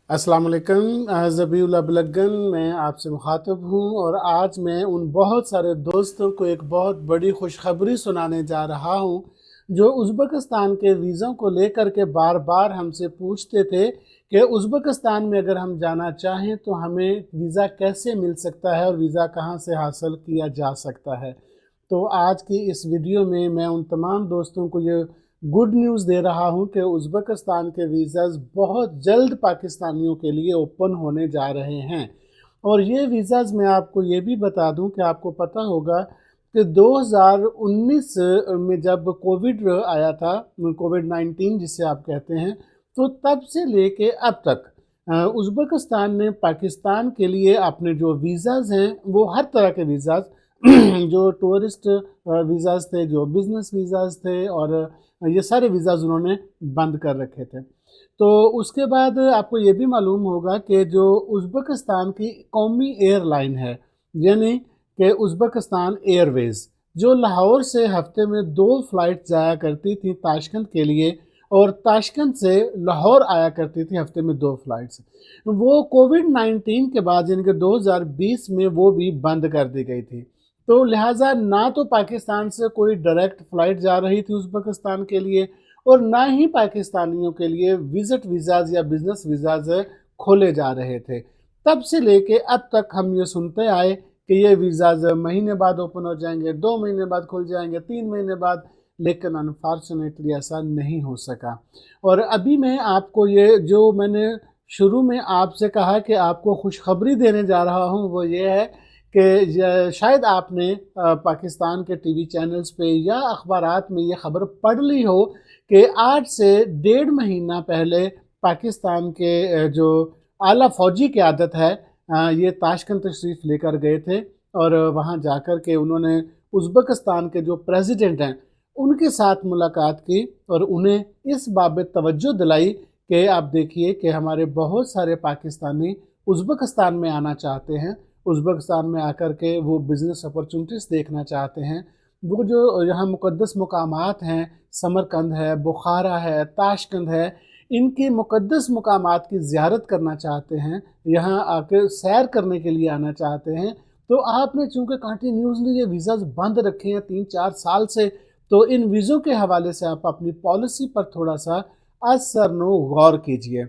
अस्सलाम वालेकुम। ज़बीउल अबलगन मैं आपसे मुखातब हूँ और आज मैं उन बहुत सारे दोस्तों को एक बहुत बड़ी खुशखबरी सुनाने जा रहा हूँ जो उज़्बेकिस्तान के वीज़ों को लेकर के बार बार हमसे पूछते थे कि उज़्बेकिस्तान में अगर हम जाना चाहें तो हमें वीज़ा कैसे मिल सकता है और वीज़ा कहाँ से हासिल किया जा सकता है। तो आज की इस वीडियो में मैं उन तमाम दोस्तों को ये गुड न्यूज़ दे रहा हूँ कि उज़्बेकिस्तान के वीज़ाज़ बहुत जल्द पाकिस्तानियों के लिए ओपन होने जा रहे हैं। और ये वीज़ाज़ मैं आपको ये भी बता दूँ कि आपको पता होगा कि 2019 में जब कोविड आया था, कोविड-19 जिसे आप कहते हैं, तो तब से लेके अब तक उज़्बेकिस्तान ने पाकिस्तान के लिए अपने जो वीज़ाज़ हैं वो हर तरह के वीज़ाज़ जो टूरिस्ट वीज़ाज़ थे, जो बिज़नेस वीज़ाज़ थे और ये सारे वीज़ाज़ उन्होंने बंद कर रखे थे। तो उसके बाद आपको ये भी मालूम होगा कि जो उज़्बेकिस्तान की कौमी एयरलाइन है, यानी कि उज़्बेकिस्तान एयरवेज़, जो लाहौर से हफ़्ते में 2 फ़्लाइट जाया करती थी ताशकंद के लिए और ताशकंद से लाहौर आया करती थी हफ़्ते में 2 फ़्लाइट्स। वो कोविड-19 के बाद यानी कि 2020 में वो भी बंद कर दी गई थी। तो लिहाजा ना तो पाकिस्तान से कोई डायरेक्ट फ़्लाइट जा रही थी उज़्बेकिस्तान के लिए और ना ही पाकिस्तानियों के लिए विज़िट वीज़ाज़ या बिज़नेस वीज़ाज़ खोले जा रहे थे। तब से लेके अब तक हम ये सुनते आए कि ये वीज़ाज़ महीने बाद ओपन हो जाएँगे, 2 महीने बाद खुल जाएँगे, 3 महीने बाद, लेकिन अनफ़ॉर्चुनेटली ऐसा नहीं हो सका। और अभी मैं आपको ये जो मैंने शुरू में आपसे कहा कि आपको खुशखबरी देने जा रहा हूँ, वो ये है कि शायद आपने पाकिस्तान के टीवी चैनल्स पे या अखबारात में ये ख़बर पढ़ ली हो कि आज से 1.5 महीना पहले पाकिस्तान के जो आला फ़ौजी क़यादत है, ये ताशकंद तशरीफ़ लेकर गए थे और वहाँ जाकर के उन्होंने उज़्बेकिस्तान के जो प्रेसिडेंट हैं उनके साथ मुलाकात की और उन्हें इस बाबत तवज्जो दिलाई कि आप देखिए कि हमारे बहुत सारे पाकिस्तानी उज़्बेकिस्तान में आना चाहते हैं, उज़्बेकिस्तान में आकर के वो बिज़नेस अपॉर्चुनिटीज़ देखना चाहते हैं। वो जो यहाँ मुक़द्दस मकामात हैं, समरकंद है, बुखारा है, ताशकंद है, इनके मुक़द्दस मकामात की ज़ियारत करना चाहते हैं, यहाँ आकर सैर करने के लिए आना चाहते हैं। तो आपने चूँकि कंटिन्यूअसली ये वीज़ाज़ बंद रखे हैं 3-4 साल से, तो इन वीज़ों के हवाले से आप अपनी पॉलिसी पर थोड़ा-सा असरनो गौर कीजिए।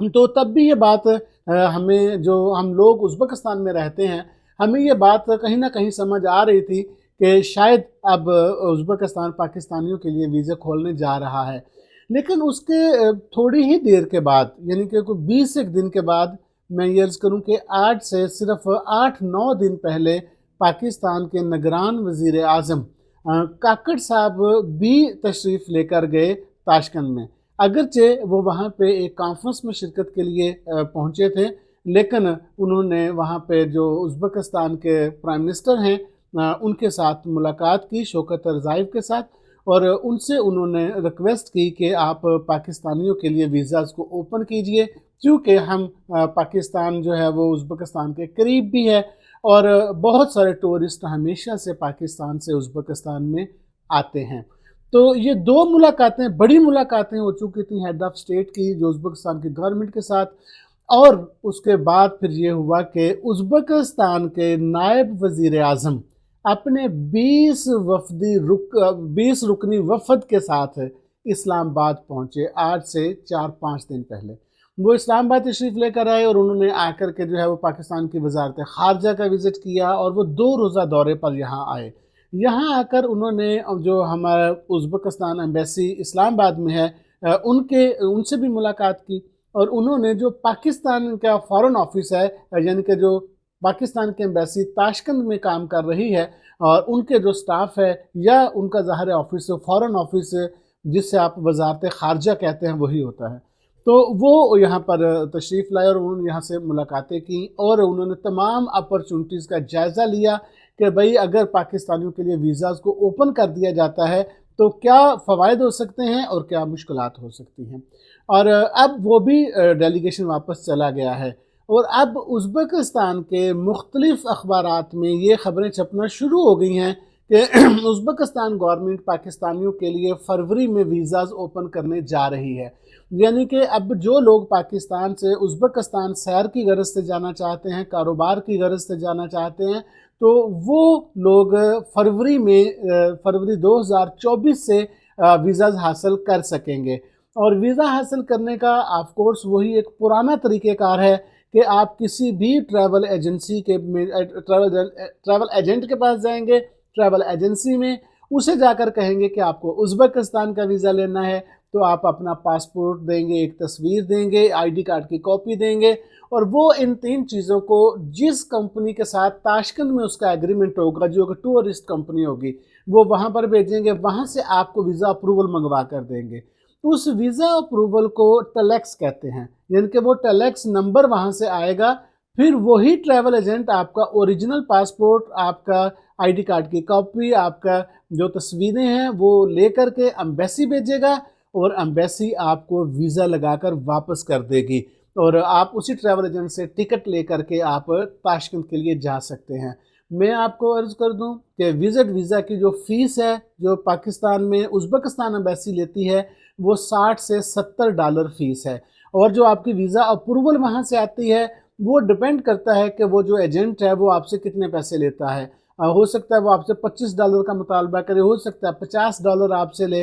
तो तब भी ये बात हमें, जो हम लोग उज़्बेकिस्तान में रहते हैं, हमें ये बात कहीं न कहीं समझ आ रही थी कि शायद अब उज़्बेकिस्तान पाकिस्तानियों के लिए वीज़े खोलने जा रहा है। लेकिन उसके थोड़ी ही देर के बाद, यानी कि कोई 20 एक दिन के बाद, मैं ये अर्ज़ करूँ कि आज से सिर्फ़ 8-9 दिन पहले पाकिस्तान के निगरान वज़ीर आज़म काकड़ साहब भी तशरीफ़ लेकर गए ताशकंद में। अगरचे वो वहाँ पे एक कॉन्फ्रेंस में शिरकत के लिए पहुँचे थे, लेकिन उन्होंने वहाँ पे जो उज़्बेकिस्तान के प्राइम मिनिस्टर हैं उनके साथ मुलाकात की, शौकत रज़ाइव के साथ, और उनसे उन्होंने रिक्वेस्ट की कि आप पाकिस्तानियों के लिए वीज़ाज़ को ओपन कीजिए, क्योंकि हम पाकिस्तान जो है वो उज़्बेकिस्तान के करीब भी है और बहुत सारे टूरिस्ट हमेशा से पाकिस्तान से उज़्बेकिस्तान में आते हैं। तो ये 2 मुलाकातें, बड़ी मुलाकातें हो चुकी थी हेड ऑफ़ स्टेट की, जो उज़्बेकिस्तान की गवर्नमेंट के साथ, और उसके बाद फिर ये हुआ कि उज़्बेकिस्तान के नायब वज़ीर आज़म अपने 20 रुकनी वफ़द के साथ इस्लामाबाद पहुँचे आज से 4-5 दिन पहले। वो इस्लामाबाद तशरीफ़ लेकर आए और उन्होंने आकर के जो है वो पाकिस्तान की वज़ारत ख़ारजा का विज़िट किया और वो 2 रोज़ा दौरे पर यहाँ आए। यहाँ आकर उन्होंने जो हमारा उज़्बेकिस्तान एम्बेसी इस्लामाबाद में है उनसे भी मुलाकात की और उन्होंने जो पाकिस्तान का फ़ॉरेन ऑफ़िस है, यानी कि जो पाकिस्तान की एम्बेसी ताशकंद में काम कर रही है और उनके जो स्टाफ है या उनका ज़ाहिर ऑफ़िस फ़ॉरेन ऑफ़िस जिसे आप वज़ारत ख़ारजा कहते हैं वही होता है। तो वो यहाँ पर तशरीफ़ लाए और उन्होंने यहाँ से मुलाकातें की और उन्होंने तमाम अपॉर्चुनिटीज़ का जायज़ा लिया कि भाई अगर पाकिस्तानियों के लिए वीज़ाज़ को ओपन कर दिया जाता है तो क्या फ़वाइद हो सकते हैं और क्या मुश्किलात हो सकती हैं। और अब वो भी डेलीगेशन वापस चला गया है और अब उज़्बेकिस्तान के मुख्तलिफ़ अखबारात में ये ख़बरें छपना शुरू हो गई हैं कि उज़्बेकिस्तान गवर्नमेंट पाकिस्तानियों के लिए फरवरी में वीज़ाज़ ओपन करने जा रही है। यानी कि अब जो लोग पाकिस्तान से उज़्बेकिस्तान सैर की गरज से जाना चाहते हैं, कारोबार की गरज से जाना चाहते हैं, तो वो लोग फरवरी 2024 से वीज़ाज़ हासिल कर सकेंगे। और वीज़ा हासिल करने का ऑफ कोर्स वही एक पुराना तरीक़ेकार है कि आप किसी भी ट्रैवल एजेंसी के ट्रैवल एजेंट के पास जाएंगे, ट्रैवल एजेंसी में उसे जाकर कहेंगे कि आपको उज़्बेकिस्तान का वीज़ा लेना है, तो आप अपना पासपोर्ट देंगे, एक तस्वीर देंगे, आईडी कार्ड की कॉपी देंगे, और वो इन 3 चीज़ों को जिस कंपनी के साथ ताशकंद में उसका एग्रीमेंट होगा, जो कि टूरिस्ट कंपनी होगी, वो वहाँ पर भेजेंगे। वहाँ से आपको वीज़ा अप्रूवल मंगवा कर देंगे। उस वीज़ा अप्रूवल को टेलेक्स कहते हैं, यानी कि वो टेलेक्स नंबर वहाँ से आएगा। फिर वही ट्रैवल एजेंट आपका ओरिजिनल पासपोर्ट, आपका आईडी कार्ड की कॉपी, आपका जो तस्वीरें हैं वो लेकर के एम्बेसी भेजेगा, और एम्बेसी आपको वीज़ा लगाकर वापस कर देगी, और आप उसी ट्रैवल एजेंट से टिकट लेकर के आप ताशकंद के लिए जा सकते हैं। मैं आपको अर्ज़ कर दूं कि विज़िट वीज़ा की जो फ़ीस है, जो पाकिस्तान में उज़्बेकिस्तान एम्बेसी लेती है, वो $60 से $70 फ़ीस है। और जो आपकी वीज़ा अप्रूवल वहाँ से आती है, वो डिपेंड करता है कि वो जो एजेंट है वो आपसे कितने पैसे लेता है। हो सकता है वो आपसे $25 का मुतालबा करे, हो सकता है $50 आपसे ले।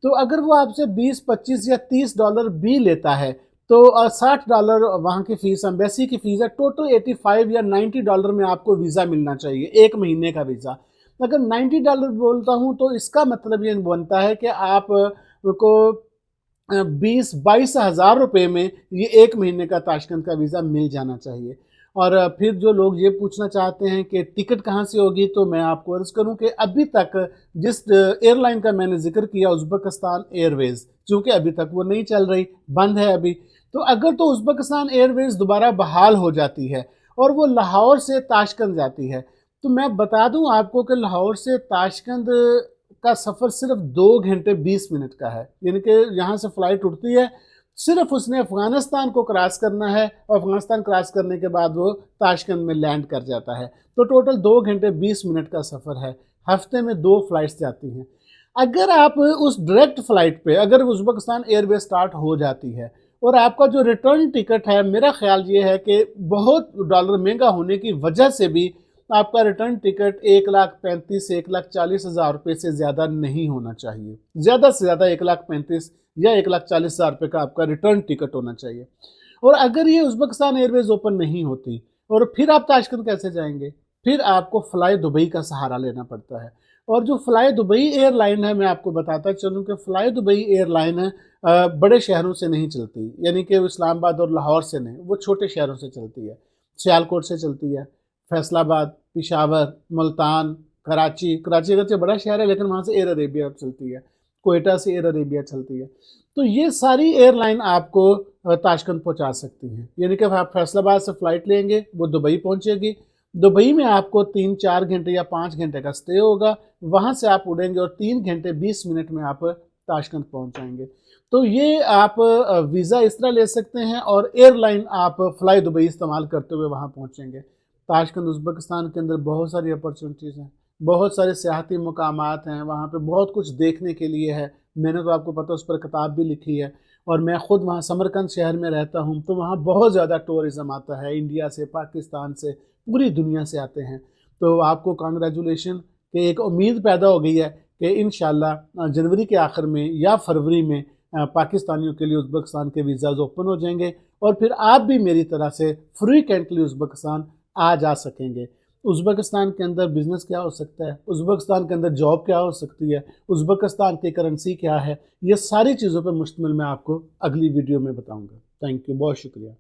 तो अगर वो आपसे 20, 25 या $30 भी लेता है, तो $60 वहाँ की फ़ीस, एम्बेसी की फ़ीस है। टोटल $85 या $90 में आपको वीज़ा मिलना चाहिए, 1 महीने का वीज़ा। अगर $90 बोलता हूँ तो इसका मतलब ये बनता है कि आप को 20-22 हज़ार रुपये में ये 1 महीने का ताशकंद का वीज़ा मिल जाना चाहिए। और फिर जो लोग ये पूछना चाहते हैं कि टिकट कहाँ से होगी, तो मैं आपको अर्ज़ करूं कि अभी तक जिस एयरलाइन का मैंने ज़िक्र किया, उज़्बेकिस्तान एयरवेज़, चूँकि अभी तक वो नहीं चल रही, बंद है अभी, तो अगर तो उज़्बेकिस्तान एयरवेज़ दोबारा बहाल हो जाती है और वो लाहौर से ताशकंद जाती है, तो मैं बता दूं आपको कि लाहौर से ताशकंद का सफ़र सिर्फ 2 घंटे 20 मिनट का है। यानी कि यहाँ से फ़्लाइट उठती है, सिर्फ उसने अफ़गानिस्तान को क्रॉस करना है, और अफ़गानिस्तान क्रॉस करने के बाद वो ताशकंद में लैंड कर जाता है। तो टोटल 2 घंटे 20 मिनट का सफ़र है। हफ्ते में 2 फ़्लाइट्स जाती हैं। अगर आप उस डायरेक्ट फ़्लाइट पे, अगर उज़्बेकिस्तान एयरवेज़ स्टार्ट हो जाती है और आपका जो रिटर्न टिकट है, मेरा ख़्याल ये है कि बहुत डॉलर महंगा होने की वजह से भी आपका रिटर्न टिकट 1,35,000 से 1,40,000 रुपये से ज़्यादा नहीं होना चाहिए। ज़्यादा से ज़्यादा 1,35,000 या 1,40,000 रुपये का आपका रिटर्न टिकट होना चाहिए। और अगर ये उज़्बेकिस्तान एयरवेज़ ओपन नहीं होती, और फिर आप ताशकंद कैसे जाएंगे? फिर आपको फ़्लाई दुबई का सहारा लेना पड़ता है। और जो फ़्लाई दुबई एयरलाइन है, मैं आपको बताता चलूँ कि फ़्लाई दुबई एयरलाइन है बड़े शहरों से नहीं चलती, यानी कि इस्लामाबाद और लाहौर से नहीं, वो छोटे शहरों से चलती है। सियालकोट से चलती है, फैसलाबाद, पेशावर, मुल्तान, कराची। कराची अगरचे बड़ा शहर है, लेकिन वहाँ से एयर अरेबिया चलती है। कोयटा से एयर अरेबिया चलती है। तो ये सारी एयरलाइन आपको ताशकंद पहुँचा सकती हैं। यानी कि आप फैसलाबाद से फ़्लाइट लेंगे, वो दुबई पहुँचेगी। दुबई में आपको 3-4 घंटे या 5 घंटे का स्टे होगा। वहाँ से आप उड़ेंगे और 3 घंटे 20 मिनट में आप ताशकंद पहुँच जाएंगे। तो ये आप वीज़ा इस तरह ले सकते हैं, और एयरलाइन आप फ़्लाई दुबई इस्तेमाल करते हुए वहाँ पहुँचेंगे। ताशकंद उज़्बेकिस्तान के अंदर बहुत सारी अपॉर्चुनिटीज़ हैं, बहुत सारे सियाहती मकामात हैं, वहाँ पे बहुत कुछ देखने के लिए है। मैंने तो आपको पता उस पर किताब भी लिखी है, और मैं ख़ुद वहाँ समरकंद शहर में रहता हूँ, तो वहाँ बहुत ज़्यादा टूरिज़्म आता है, इंडिया से, पाकिस्तान से, पूरी दुनिया से आते हैं। तो आपको कांग्रेचुलेशन कि एक उम्मीद पैदा हो गई है कि इंशाअल्लाह जनवरी के आखिर में या फरवरी में पाकिस्तानियों के लिए उज़्बेकिस्तान के वीज़ाज़ ओपन हो जाएंगे, और फिर आप भी मेरी तरह से फ्रीक्वेंटली उज़्बेकिस्तान आ जा सकेंगे। उज़्बेकिस्तान के अंदर बिज़नेस क्या हो सकता है, उज़्बेकिस्तान के अंदर जॉब क्या हो सकती है, उज़्बेकिस्तान की करेंसी क्या है, ये सारी चीज़ों पर मुश्तमिल मैं आपको अगली वीडियो में बताऊँगा। थैंक यू, बहुत शुक्रिया।